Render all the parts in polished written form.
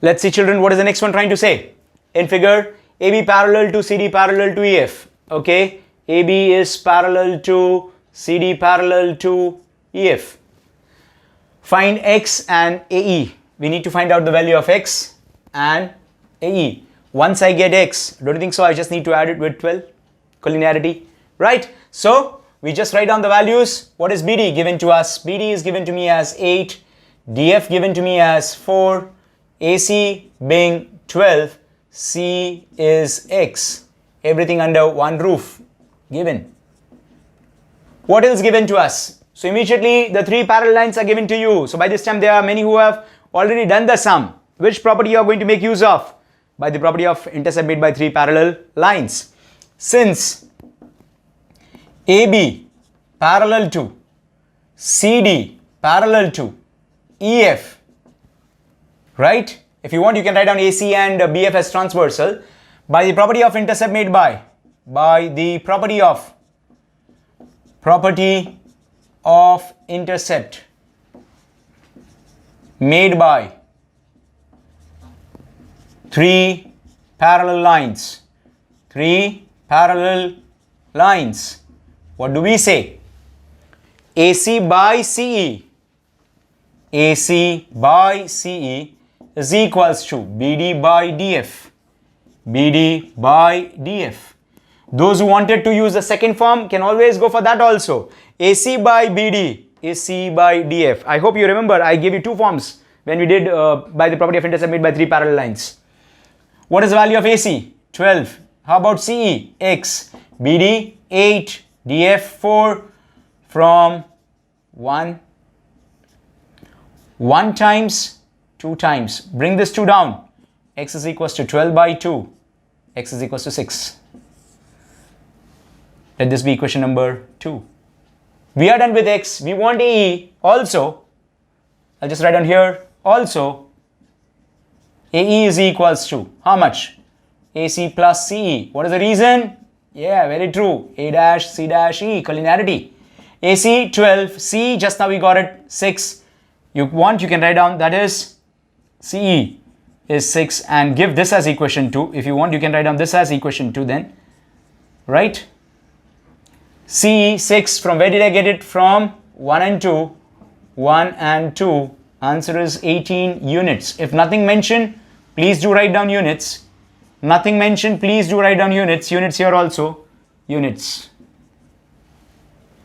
Let's see, children, what is the next one trying to say? In figure, AB parallel to CD parallel to EF. Okay, AB is parallel to CD parallel to EF. Find X and AE. We need to find out the value of X and AE. Once I get X, don't you think so? I just need to add it with 12. Collinearity, right? So we just write down the values. What is BD given to us? BD is given to me as 8, DF given to me as 4, AC being 12, C is X. Everything under one roof given. What else given to us? So immediately the three parallel lines are given to you. So by this time there are many who have already done the sum. Which property you are going to make use of? By the property of intercept made by three parallel lines. Since AB parallel to CD parallel to EF, right? If you want, you can write down AC and BF as transversal. By the property of intercept made by the property of intercept made by three parallel lines. What do we say? AC by CE. AC by CE is equals to BD by DF. BD by DF. Those who wanted to use the second form can always go for that also. AC by BD, AC by DF. I hope you remember I gave you two forms when we did by the property of intercept made by three parallel lines. What is the value of AC? 12. How about CE? X. BD 8. DF 4. From 1 times 2 times. Bring this 2 down. X is equals to 12 by 2. X is equals to 6. Let this be equation number 2. We are done with X. We want AE also. I'll just write down here also. AE is equals to how much? AC plus CE. What is the reason? Yeah, very true. A dash C dash E, collinearity. AC 12, C just now we got it 6. You want, you can write down that is CE is 6 and give this as equation 2. If you want, you can write down this as equation 2 then, right? CE 6, from where did I get it? From 1 and 2. 1 and 2. Answer is 18 units. If nothing mentioned, please do write down units. Nothing mentioned, please do write down units. Units here also. Units.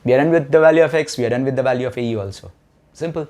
We are done with the value of X. We are done with the value of AE also. Simple.